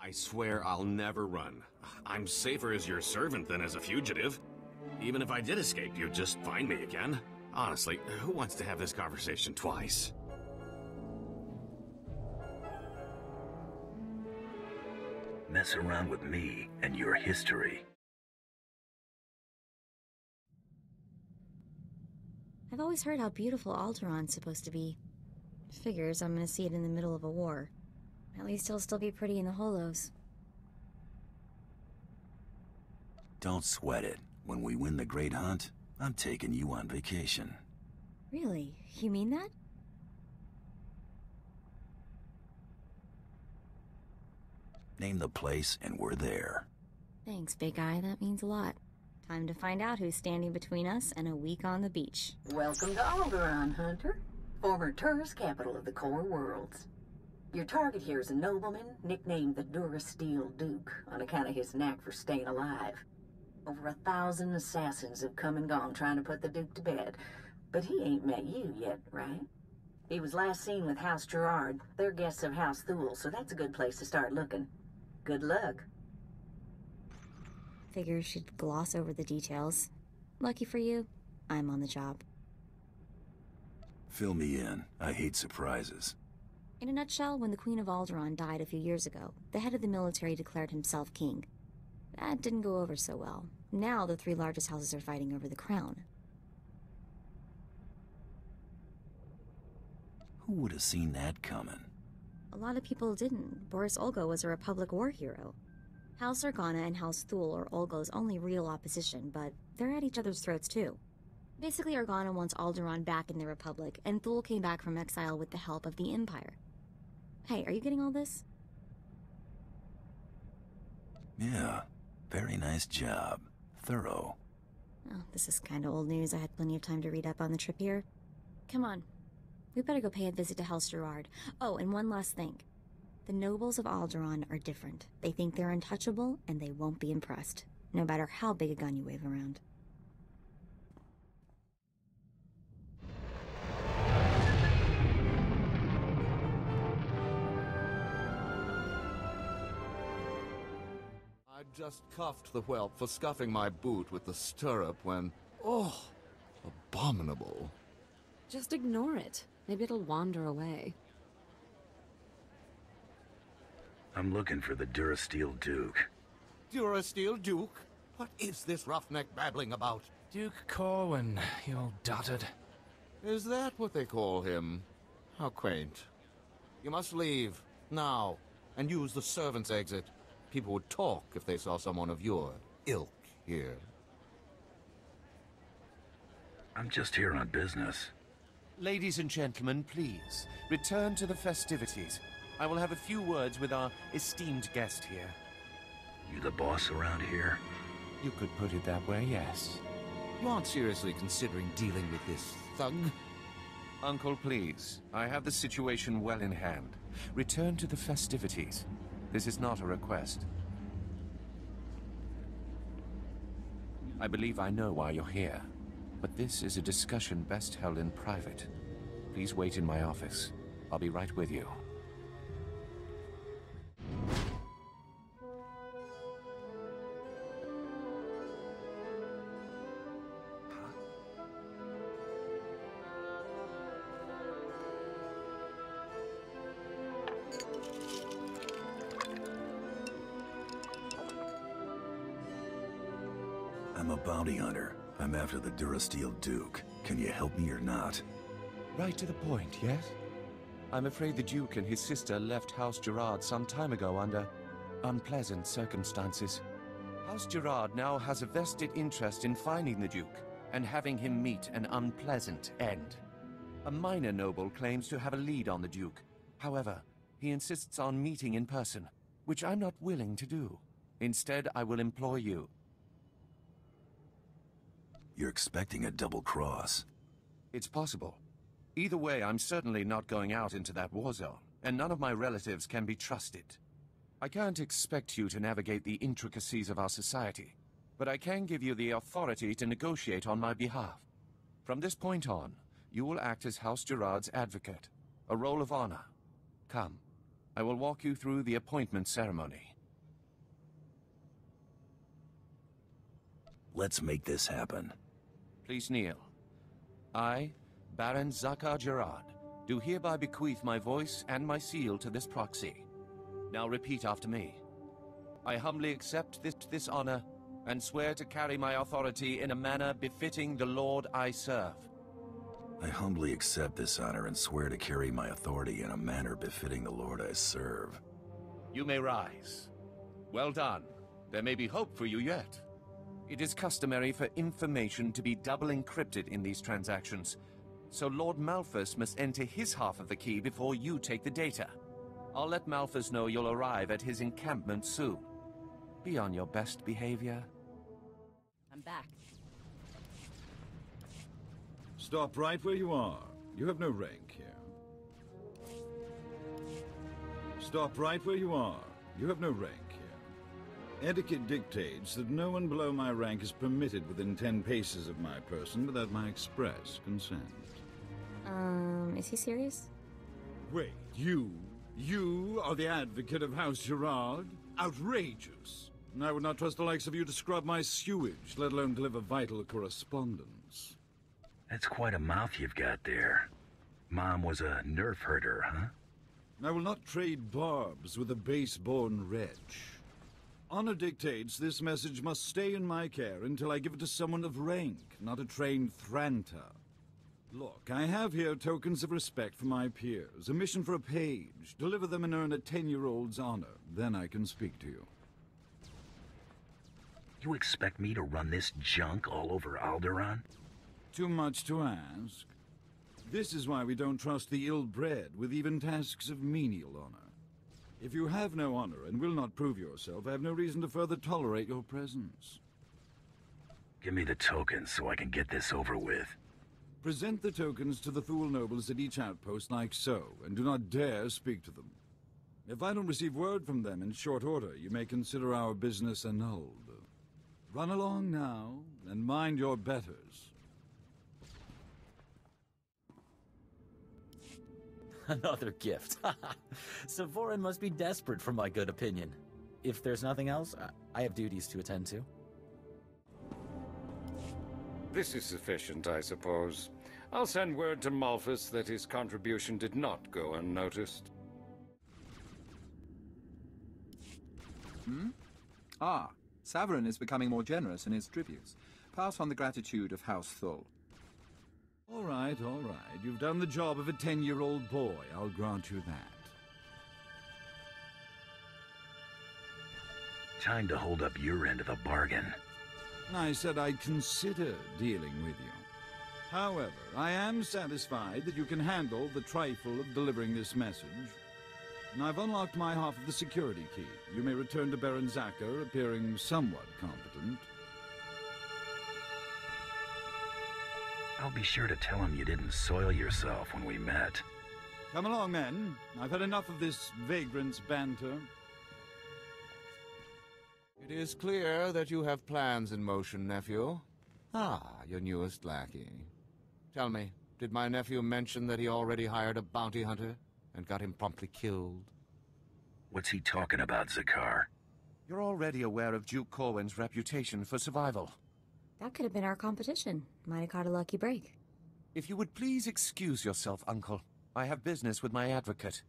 I swear I'll never run. I'm safer as your servant than as a fugitive. Even if I did escape, you'd just find me again. Honestly, who wants to have this conversation twice? Mess around with me and your history. I've always heard how beautiful Alderaa's supposed to be. Figures I'm gonna see it in the middle of a war. At least he'll still be pretty in the holos. Don't sweat it. When we win the Great Hunt, I'm taking you on vacation. Really? You mean that? Name the place and we're there. Thanks, big guy. That means a lot. Time to find out who's standing between us and a week on the beach. Welcome to Alderaan, Hunter. Former tourist capital of the core worlds. Your target here is a nobleman nicknamed the Durasteel Duke on account of his knack for staying alive. Over 1,000 assassins have come and gone trying to put the Duke to bed, but he ain't met you yet, right? He was last seen with House Gerard. They're guests of House Thule, so that's a good place to start looking. Good luck. Figure she'd gloss over the details. Lucky for you, I'm on the job. Fill me in. I hate surprises. In a nutshell, when the Queen of Alderaan died a few years ago, the head of the military declared himself king. That didn't go over so well. Now the three largest houses are fighting over the crown. Who would have seen that coming? A lot of people didn't. Boris Olga was a Republic war hero. House Organa and House Thule are Olga's only real opposition, but they're at each other's throats too. Basically, Organa wants Alderaan back in the Republic, and Thule came back from exile with the help of the Empire. Hey, are you getting all this? Yeah, very nice job. Thorough. Oh, this is kind of old news. I had plenty of time to read up on the trip here. Come on. We better go pay a visit to House Gerard. Oh, and one last thing. The nobles of Alderaan are different. They think they're untouchable, and they won't be impressed, no matter how big a gun you wave around. I just cuffed the whelp for scuffing my boot with the stirrup when... Oh, abominable. Just ignore it. Maybe it'll wander away. I'm looking for the Durasteel Duke. Durasteel Duke? What is this roughneck babbling about? Duke Corwin, you old dotard. Is that what they call him? How quaint. You must leave, now, and use the servants' exit. People would talk if they saw someone of your ilk here. I'm just here on business. Ladies and gentlemen, please, return to the festivities. I will have a few words with our esteemed guest here. You the boss around here? You could put it that way, yes. You aren't seriously considering dealing with this thug? Uncle, please. I have the situation well in hand. Return to the festivities. This is not a request. I believe I know why you're here, but this is a discussion best held in private. Please wait in my office. I'll be right with you. I'm a bounty hunter. I'm after the Durasteel Duke. Can you help me or not? Right to the point, yes? I'm afraid the Duke and his sister left House Gerard some time ago under unpleasant circumstances. House Gerard now has a vested interest in finding the Duke and having him meet an unpleasant end. A minor noble claims to have a lead on the Duke. However, he insists on meeting in person, which I'm not willing to do. Instead, I will employ you. You're expecting a double cross. It's possible. Either way, I'm certainly not going out into that war zone, and none of my relatives can be trusted. I can't expect you to navigate the intricacies of our society, but I can give you the authority to negotiate on my behalf. From this point on, you will act as House Gerard's advocate, a role of honor. Come, I will walk you through the appointment ceremony. Let's make this happen. Please kneel. I, Baron Zakar Gerard, do hereby bequeath my voice and my seal to this proxy. Now repeat after me. I humbly accept this honor and swear to carry my authority in a manner befitting the Lord I serve. I humbly accept this honor and swear to carry my authority in a manner befitting the Lord I serve. You may rise. Well done. There may be hope for you yet. It is customary for information to be double encrypted in these transactions, so Lord Malphus must enter his half of the key before you take the data. I'll let Malphus know you'll arrive at his encampment soon. Be on your best behavior. I'm back. Stop right where you are. You have no rank here. Stop right where you are. You have no rank here. Etiquette dictates that no one below my rank is permitted within 10 paces of my person without my express consent. Is he serious? Wait, you are the advocate of House Gerard? Outrageous. I would not trust the likes of you to scrub my sewage, let alone deliver vital correspondence. That's quite a mouth you've got there. Mom was a nerf herder, huh? I will not trade barbs with a base-born wretch. Honor dictates this message must stay in my care until I give it to someone of rank, not a trained Thranta. Look, I have here tokens of respect for my peers, a mission for a page. Deliver them and earn a 10-year-old's honor. Then I can speak to you. You expect me to run this junk all over Alderaan? Too much to ask. This is why we don't trust the ill-bred with even tasks of menial honor. If you have no honor and will not prove yourself, I have no reason to further tolerate your presence. Give me the tokens so I can get this over with. Present the tokens to the Thule nobles at each outpost like so, and do not dare speak to them. If I don't receive word from them in short order, you may consider our business annulled. Run along now, and mind your betters. Another gift. Savorin must be desperate for my good opinion. If there's nothing else, I have duties to attend to. This is sufficient, I suppose. I'll send word to Malphus that his contribution did not go unnoticed. Ah, Savarin is becoming more generous in his tributes. Pass on the gratitude of House Thul. All right. You've done the job of a 10-year-old boy. I'll grant you that. Time to hold up your end of the bargain. I said I'd consider dealing with you. However, I am satisfied that you can handle the trifle of delivering this message. And I've unlocked my half of the security key. You may return to Baron Zakar, appearing somewhat competent. I'll be sure to tell him you didn't soil yourself when we met. Come along, men. I've had enough of this vagrant's banter. It is clear that you have plans in motion, nephew. Your newest lackey. Tell me, did my nephew mention that he already hired a bounty hunter and got him promptly killed? What's he talking about, Zakar? You're already aware of Duke Corwin's reputation for survival. That could have been our competition. Might have caught a lucky break. If you would please excuse yourself, Uncle. I have business with my advocate.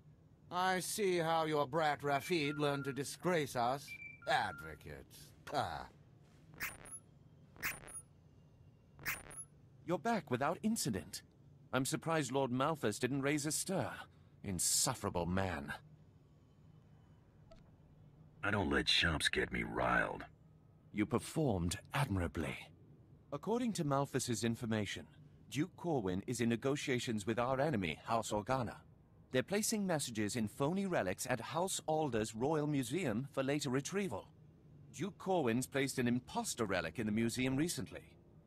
I see how your brat Rafid learned to disgrace us. Advocate. You're back without incident. I'm surprised Lord Malphus didn't raise a stir. Insufferable man. I don't let chumps get me riled. You performed admirably. According to Malphus's information, Duke Corwin is in negotiations with our enemy, House Organa. They're placing messages in phony relics at House Alder's Royal Museum for later retrieval. Duke Corwin's placed an imposter relic in the museum recently.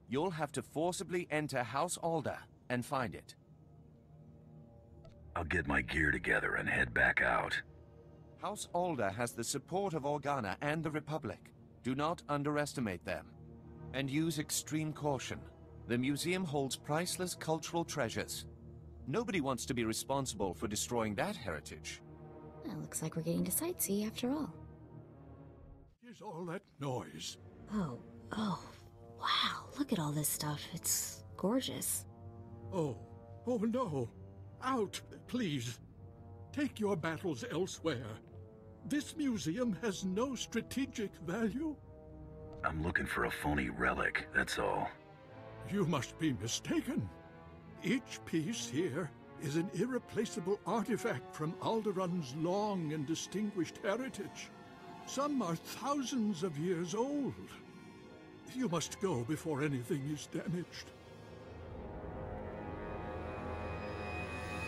You'll have to forcibly enter House Alder and find it. I'll get my gear together and head back out. House Alder has the support of Organa and the Republic. Do not underestimate them. And use extreme caution. The museum holds priceless cultural treasures. Nobody wants to be responsible for destroying that heritage. Well, looks like we're getting to sightsee after all. Is all that noise? Oh, Wow, look at all this stuff. It's gorgeous. Oh no. Out, please. Take your battles elsewhere. This museum has no strategic value. I'm looking for a phony relic, that's all. You must be mistaken. Each piece here is an irreplaceable artifact from Alderaan's long and distinguished heritage. Some are thousands of years old. You must go before anything is damaged.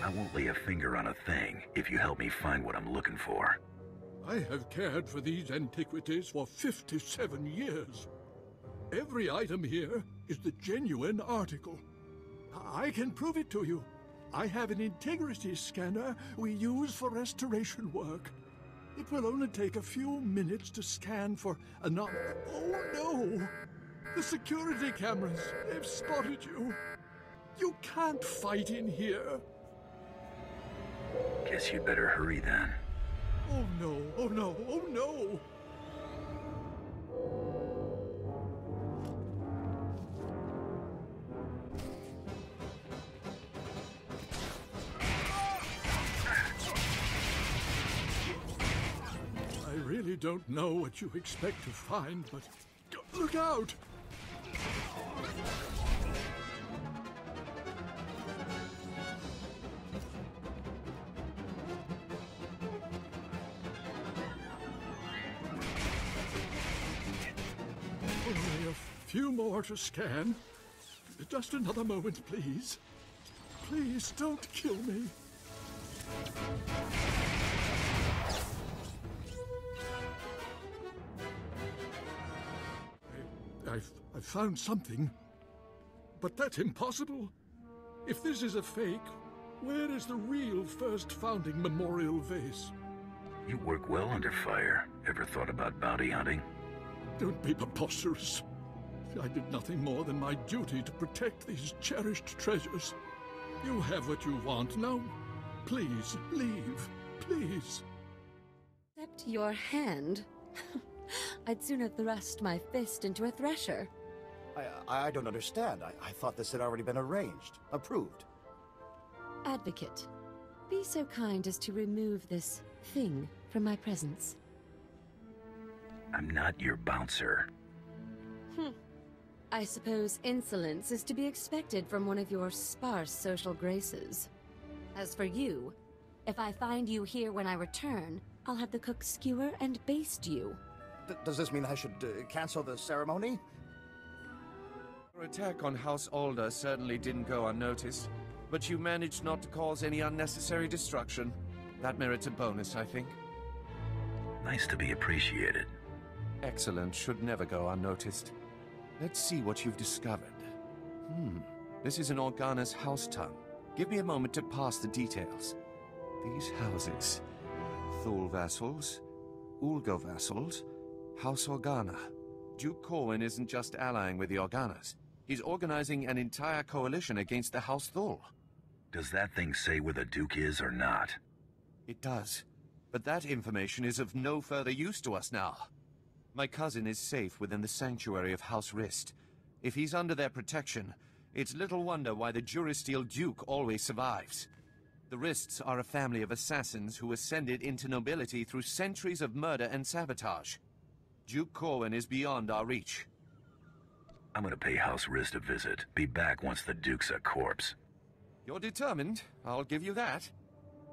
I won't lay a finger on a thing if you help me find what I'm looking for. I have cared for these antiquities for 57 years. Every item here is the genuine article. I can prove it to you. I have an integrity scanner we use for restoration work. It will only take a few minutes to scan for Oh no! The security cameras, they've spotted you. You can't fight in here. Guess you better hurry then. Oh no, oh no, oh no! I really don't know what you expect to find, but look out! Only a few more to scan. Just another moment, please. Please don't kill me. I've found something. But that's impossible. If this is a fake, where is the real first founding memorial vase? You work well under fire. Ever thought about bounty hunting? Don't be preposterous. I did nothing more than my duty to protect these cherished treasures. You have what you want. Now, please, leave. Please. Except your hand. I'd sooner thrust my fist into a thresher. I don't understand. I thought this had already been arranged, approved. Advocate, be so kind as to remove this thing from my presence. I'm not your bouncer. I suppose insolence is to be expected from one of your sparse social graces. As for you, if I find you here when I return, I'll have the cook skewer and baste you. Does this mean I should cancel the ceremony? Your attack on House Alder certainly didn't go unnoticed, but you managed not to cause any unnecessary destruction. That merits a bonus, I think. Nice to be appreciated. Excellent should never go unnoticed. Let's see what you've discovered. This is an Organa's house tongue. Give me a moment to pass the details. These houses. Thule vassals, Ulgo vassals, House Organa. Duke Corwin isn't just allying with the Organas. He's organizing an entire coalition against the House Thule. Does that thing say where the Duke is or not? It does. But that information is of no further use to us now. My cousin is safe within the sanctuary of House Rist. If he's under their protection, it's little wonder why the Durasteel Duke always survives. The Rists are a family of assassins who ascended into nobility through centuries of murder and sabotage. Duke Corwin is beyond our reach. I'm gonna pay House Rist a visit. Be back once the Duke's a corpse. You're determined, I'll give you that.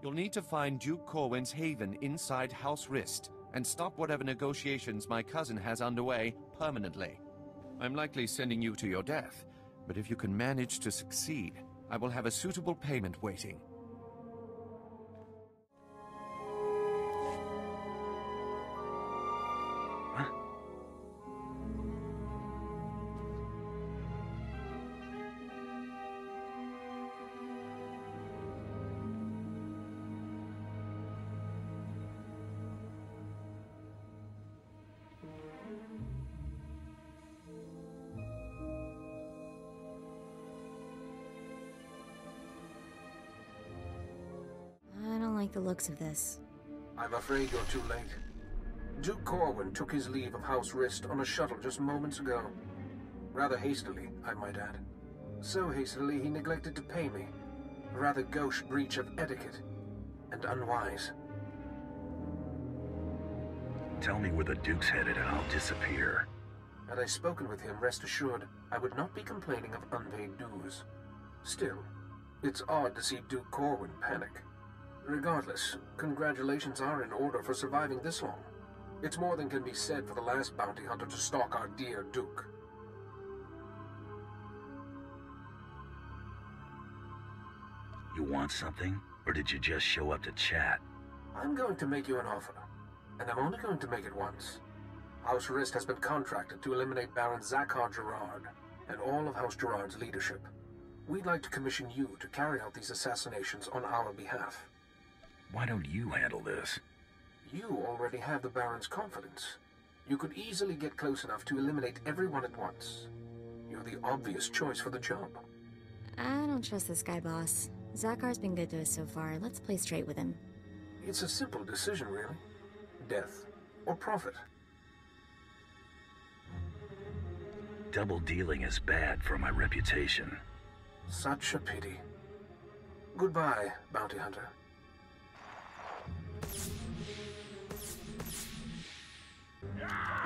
You'll need to find Duke Corwin's haven inside House Rist, and stop whatever negotiations my cousin has underway permanently. I'm likely sending you to your death, but if you can manage to succeed, I will have a suitable payment waiting. I don't like the looks of this. I'm afraid you're too late. Duke Corwin took his leave of House Rist on a shuttle just moments ago. Rather hastily, I might add. So hastily he neglected to pay me. A rather gauche breach of etiquette. And unwise. Tell me where the Duke's headed and I'll disappear. Had I spoken with him, rest assured, I would not be complaining of unpaid dues. Still, it's odd to see Duke Corwin panic. Regardless, congratulations are in order for surviving this long. It's more than can be said for the last bounty hunter to stalk our dear Duke. You want something? Or did you just show up to chat? I'm going to make you an offer, and I'm only going to make it once. House Rist has been contracted to eliminate Baron Zakhar Gerard and all of House Gerard's leadership. We'd like to commission you to carry out these assassinations on our behalf. Why don't you handle this? You already have the Baron's confidence. You could easily get close enough to eliminate everyone at once. You're the obvious choice for the job. I don't trust this guy, boss. Zakhar's been good to us so far. Let's play straight with him. It's a simple decision, really. Death or profit. Double dealing is bad for my reputation. Such a pity. Goodbye, bounty hunter. Yeah!